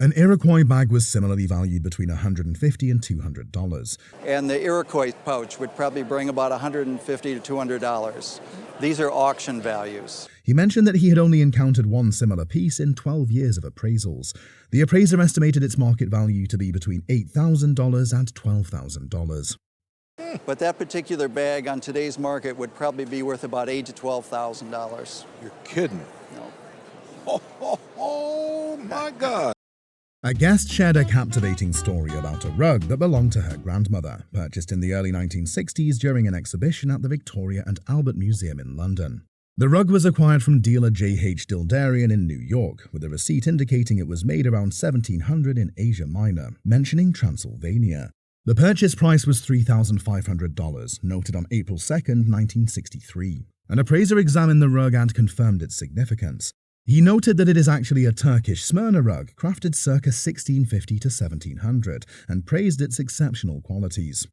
An Iroquois bag was similarly valued between $150 and $200. And the Iroquois pouch would probably bring about $150 to $200. These are auction values. He mentioned that he had only encountered one similar piece in 12 years of appraisals. The appraiser estimated its market value to be between $8,000 and $12,000. But that particular bag on today's market would probably be worth about $8,000 to $12,000. You're kidding. No. Oh my God. A guest shared a captivating story about a rug that belonged to her grandmother, purchased in the early 1960s during an exhibition at the Victoria and Albert Museum in London. The rug was acquired from dealer J.H. Dildarian in New York, with a receipt indicating it was made around 1700 in Asia Minor, mentioning Transylvania. The purchase price was $3,500, noted on April 2, 1963. An appraiser examined the rug and confirmed its significance. He noted that it is actually a Turkish Smyrna rug, crafted circa 1650 to 1700, and praised its exceptional qualities.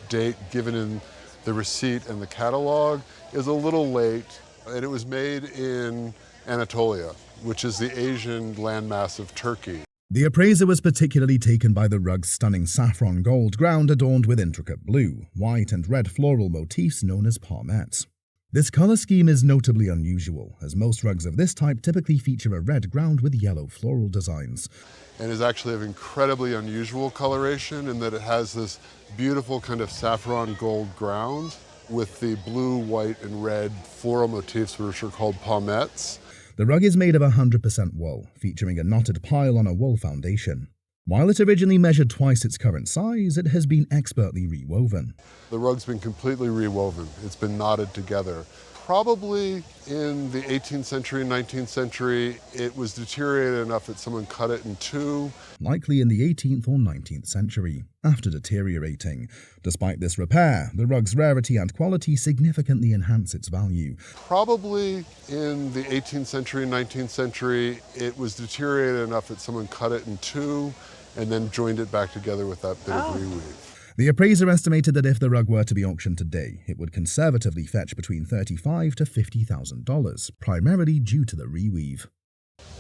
Date given in the receipt and the catalog is a little late, and it was made in Anatolia, which is the Asian landmass of Turkey. The appraiser was particularly taken by the rug's stunning saffron gold ground adorned with intricate blue, white and red floral motifs known as palmettes. This color scheme is notably unusual, as most rugs of this type typically feature a red ground with yellow floral designs. And is actually of incredibly unusual coloration in that it has this beautiful kind of saffron gold ground with the blue, white, and red floral motifs, which are called palmettes. The rug is made of 100% wool, featuring a knotted pile on a wool foundation. While it originally measured twice its current size, it has been expertly rewoven. The rug's been completely rewoven. It's been knotted together. Probably in the 18th century and 19th century, it was deteriorated enough that someone cut it in two. Likely in the 18th or 19th century, after deteriorating. Despite this repair, the rug's rarity and quality significantly enhance its value. Probably in the 18th century and 19th century, it was deteriorated enough that someone cut it in two and then joined it back together with that bit of reweave. The appraiser estimated that if the rug were to be auctioned today, it would conservatively fetch between $35,000 to $50,000, primarily due to the reweave.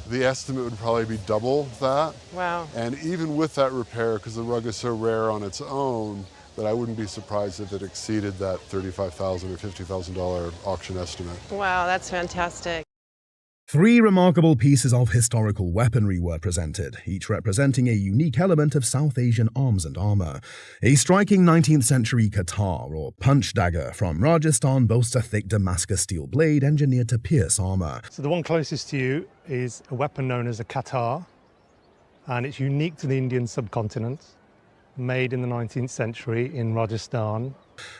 The estimate would probably be double that. Wow. And even with that repair, because the rug is so rare on its own, that I wouldn't be surprised if it exceeded that $35,000 or $50,000 auction estimate. Wow, that's fantastic. 3 remarkable pieces of historical weaponry were presented, each representing a unique element of South Asian arms and armor. A striking 19th century katar, or punch dagger, from Rajasthan boasts a thick Damascus steel blade engineered to pierce armor. So the one closest to you is a weapon known as a katar, and it's unique to the Indian subcontinent, made in the 19th century in Rajasthan.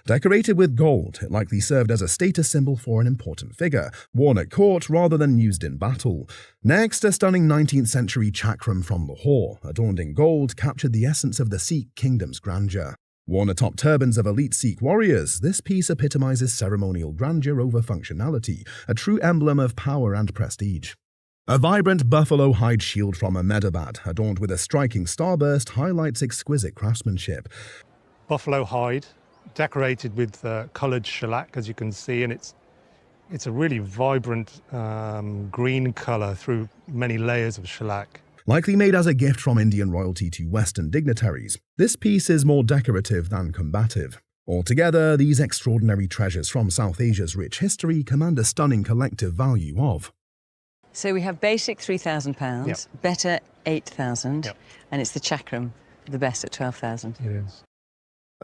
Decorated with gold, it likely served as a status symbol for an important figure, worn at court rather than used in battle. Next, a stunning 19th century chakram from Lahore, adorned in gold, captured the essence of the Sikh kingdom's grandeur. Worn atop turbans of elite Sikh warriors, this piece epitomizes ceremonial grandeur over functionality, a true emblem of power and prestige. A vibrant buffalo hide shield from Ahmedabad, adorned with a striking starburst, highlights exquisite craftsmanship. Buffalo hide, decorated with coloured shellac, as you can see, and it's a really vibrant green colour through many layers of shellac. Likely made as a gift from Indian royalty to Western dignitaries, this piece is more decorative than combative. Altogether, these extraordinary treasures from South Asia's rich history command a stunning collective value of... So we have basic £3,000, Yep. better 8,000, Yep. and it's the chakram, the best at 12,000. It is.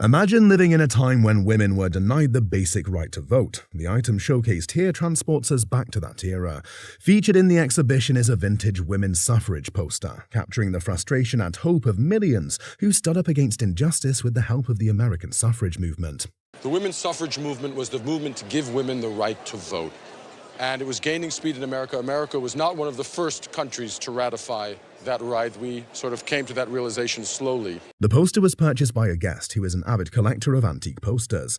Imagine living in a time when women were denied the basic right to vote. The item showcased here transports us back to that era. Featured in the exhibition is a vintage women's suffrage poster, capturing the frustration and hope of millions who stood up against injustice with the help of the American suffrage movement. The women's suffrage movement was the movement to give women the right to vote. And it was gaining speed in America. America was not one of the first countries to ratify that right. We sort of came to that realization slowly. The poster was purchased by a guest who is an avid collector of antique posters.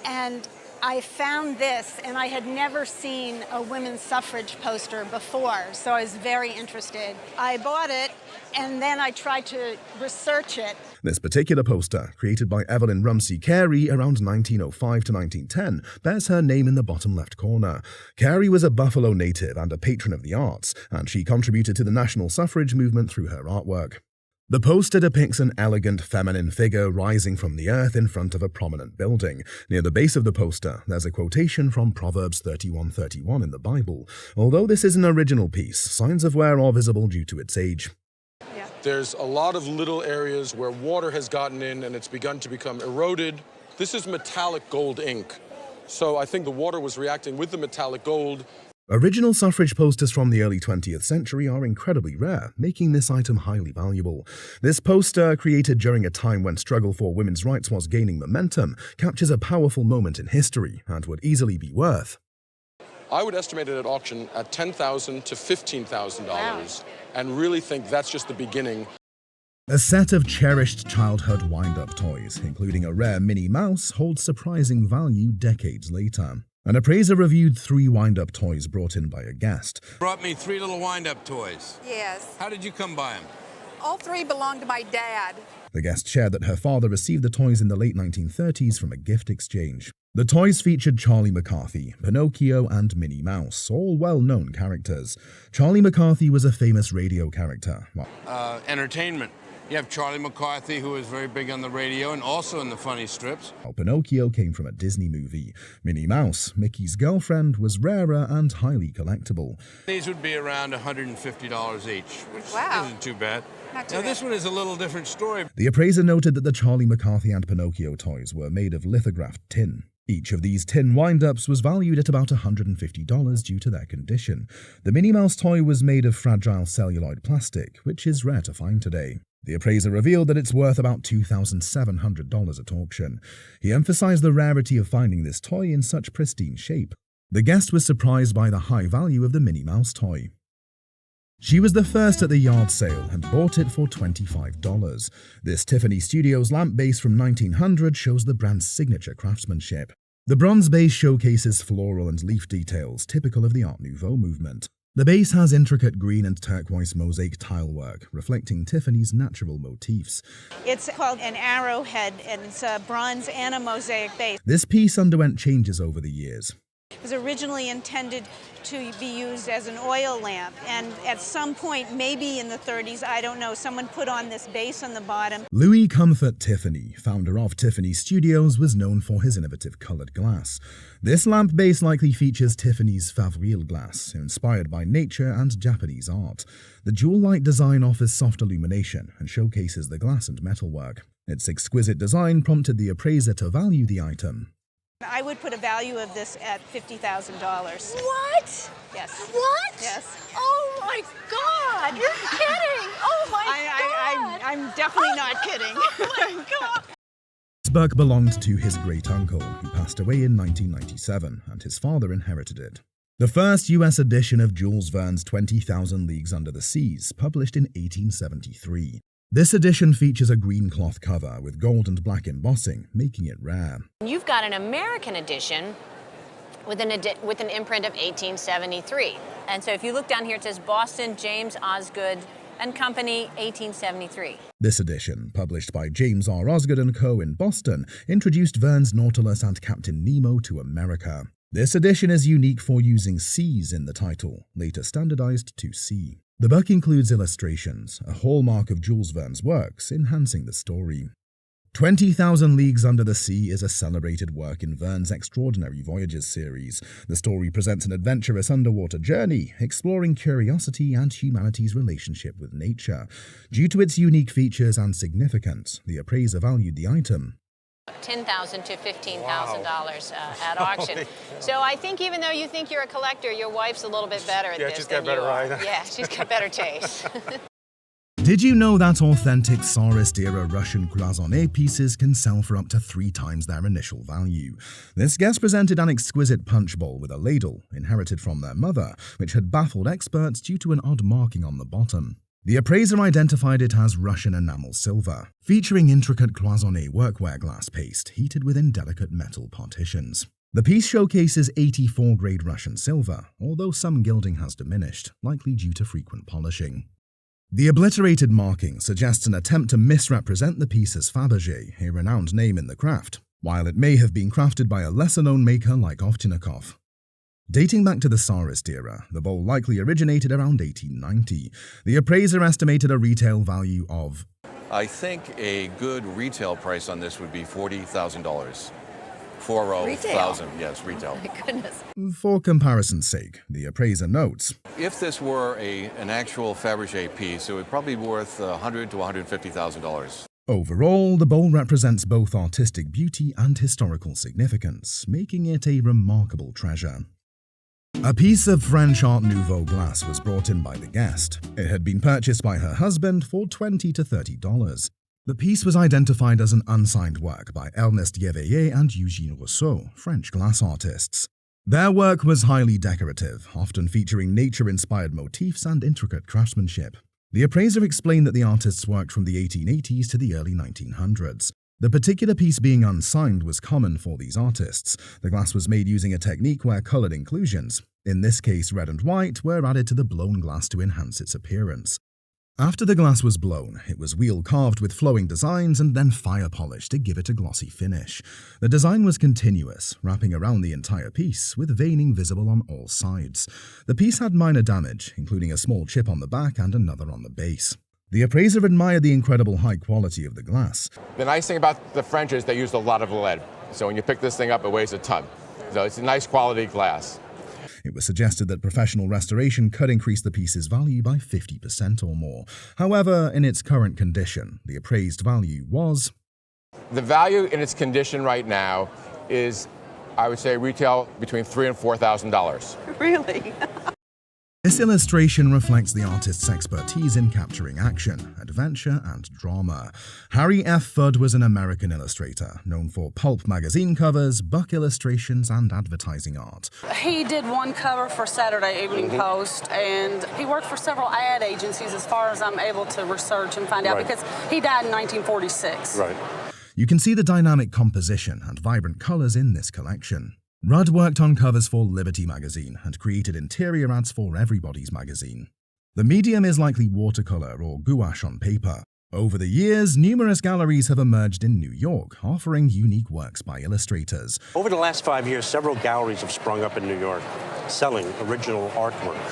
And I found this, and I had never seen a women's suffrage poster before, so I was very interested. I bought it, and then I tried to research it. This particular poster, created by Evelyn Rumsey Carey around 1905 to 1910, bears her name in the bottom left corner. Carey was a Buffalo native and a patron of the arts, and she contributed to the national suffrage movement through her artwork. The poster depicts an elegant feminine figure rising from the earth in front of a prominent building. Near the base of the poster, there's a quotation from Proverbs 31:31 in the Bible. Although this is an original piece, signs of wear are visible due to its age. There's a lot of little areas where water has gotten in and it's begun to become eroded. This is metallic gold ink. So I think the water was reacting with the metallic gold. Original suffrage posters from the early 20th century are incredibly rare, making this item highly valuable. This poster, created during a time when struggle for women's rights was gaining momentum, captures a powerful moment in history and would easily be worth... I would estimate it at auction at $10,000 to $15,000 and really think that's just the beginning. A set of cherished childhood wind-up toys, including a rare Minnie Mouse, holds surprising value decades later. An appraiser reviewed 3 wind-up toys brought in by a guest. Brought me 3 little wind-up toys. Yes. How did you come by them? All 3 belong to my dad. The guest shared that her father received the toys in the late 1930s from a gift exchange. The toys featured Charlie McCarthy, Pinocchio, and Minnie Mouse, all well-known characters. Charlie McCarthy was a famous radio character. Entertainment. You have Charlie McCarthy, who was very big on the radio and also in the funny strips. While Pinocchio came from a Disney movie. Minnie Mouse, Mickey's girlfriend, was rarer and highly collectible. These would be around $150 each, which isn't too bad. Now, this one is a little different story. The appraiser noted that the Charlie McCarthy and Pinocchio toys were made of lithographed tin. Each of these tin wind-ups was valued at about $150 due to their condition. The Minnie Mouse toy was made of fragile celluloid plastic, which is rare to find today. The appraiser revealed that it's worth about $2,700 at auction. He emphasized the rarity of finding this toy in such pristine shape. The guest was surprised by the high value of the Minnie Mouse toy. She was the first at the yard sale and bought it for $25. This Tiffany Studios lamp base from 1900 shows the brand's signature craftsmanship. The bronze base showcases floral and leaf details typical of the Art Nouveau movement. The base has intricate green and turquoise mosaic tile work, reflecting Tiffany's natural motifs. It's called an arrowhead, and it's a bronze and a mosaic base. This piece underwent changes over the years. It was originally intended to be used as an oil lamp, and at some point, maybe in the 30s, I don't know, someone put on this base on the bottom. Louis Comfort Tiffany, founder of Tiffany Studios, was known for his innovative colored glass. This lamp base likely features Tiffany's Favril glass, inspired by nature and Japanese art. The jewel-like design offers soft illumination and showcases the glass and metalwork. Its exquisite design prompted the appraiser to value the item. I would put a value of this at $50,000. What? Yes. What? Yes. Oh my God! You're kidding! Oh my God! I'm definitely not kidding. Oh my God! This book belonged to his great-uncle, who passed away in 1997, and his father inherited it. The first U.S. edition of Jules Verne's 20,000 Leagues Under the Seas, published in 1873. This edition features a green cloth cover with gold and black embossing, making it rare. You've got an American edition with an imprint of 1873. And so if you look down here, it says Boston, James Osgood and Company, 1873. This edition, published by James R. Osgood & Co. in Boston, introduced Verne's Nautilus and Captain Nemo to America. This edition is unique for using C's in the title, later standardized to C. The book includes illustrations, a hallmark of Jules Verne's works, enhancing the story. 20,000 Leagues Under the Sea is a celebrated work in Verne's Extraordinary Voyages series. The story presents an adventurous underwater journey, exploring curiosity and humanity's relationship with nature. Due to its unique features and significance, the appraiser valued the item $10,000 to $15,000 at auction. So I think even though you think you're a collector, your wife's a little bit better at this she's than got better you are. eye. Yeah, she's got better taste. Did you know that authentic Tsarist-era Russian cloisonné pieces can sell for up to 3 times their initial value? This guest presented an exquisite punch bowl with a ladle, inherited from their mother, which had baffled experts due to an odd marking on the bottom. The appraiser identified it as Russian enamel silver, featuring intricate cloisonné workware glass paste heated within delicate metal partitions. The piece showcases 84-grade Russian silver, although some gilding has diminished, likely due to frequent polishing. The obliterated marking suggests an attempt to misrepresent the piece as Fabergé, a renowned name in the craft, while it may have been crafted by a lesser-known maker like Ovchinnikov. Dating back to the Tsarist era, the bowl likely originated around 1890. The appraiser estimated a retail value of, I think a good retail price on this would be $40,000. 40,000, yes, retail. My goodness. For comparison's sake, the appraiser notes, If this were an actual Fabergé piece, it would probably be worth $100,000 to $150,000. Overall, the bowl represents both artistic beauty and historical significance, making it a remarkable treasure. A piece of French Art Nouveau glass was brought in by the guest. It had been purchased by her husband for $20 to $30. The piece was identified as an unsigned work by Ernest Yeveillé and Eugène Rousseau, French glass artists. Their work was highly decorative, often featuring nature-inspired motifs and intricate craftsmanship. The appraiser explained that the artists worked from the 1880s to the early 1900s. The particular piece being unsigned was common for these artists. The glass was made using a technique where colored inclusions, in this case red and white, were added to the blown glass to enhance its appearance. After the glass was blown, it was wheel carved with flowing designs and then fire polished to give it a glossy finish. The design was continuous, wrapping around the entire piece, with veining visible on all sides. The piece had minor damage, including a small chip on the back and another on the base. The appraiser admired the incredible high quality of the glass. The nice thing about the French is they used a lot of lead, so when you pick this thing up, it weighs a ton. So it's a nice quality glass. It was suggested that professional restoration could increase the piece's value by 50% or more. However, in its current condition, the appraised value was... The value in its condition right now is, I would say, retail between $3,000 and $4,000. Really? This illustration reflects the artist's expertise in capturing action, adventure, and drama. Harry F. Fudd was an American illustrator, known for pulp magazine covers, book illustrations, and advertising art. He did one cover for Saturday Evening Post, and he worked for several ad agencies as far as I'm able to research and find out, because he died in 1946. Right. You can see the dynamic composition and vibrant colors in this collection. Rudd worked on covers for Liberty magazine and created interior ads for Everybody's magazine. The medium is likely watercolor or gouache on paper. Over the years, numerous galleries have emerged in New York, offering unique works by illustrators. Over the last 5 years, several galleries have sprung up in New York, selling original artwork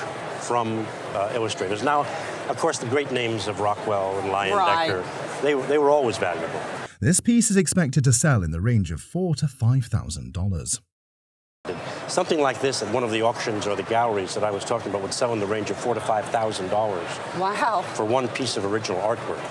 from illustrators. Now, of course, the great names of Rockwell and Leyendecker, they were always valuable. This piece is expected to sell in the range of $4,000 to $5,000. Something like this at one of the auctions or the galleries that I was talking about would sell in the range of $4,000 to $5,000. Wow. For one piece of original artwork.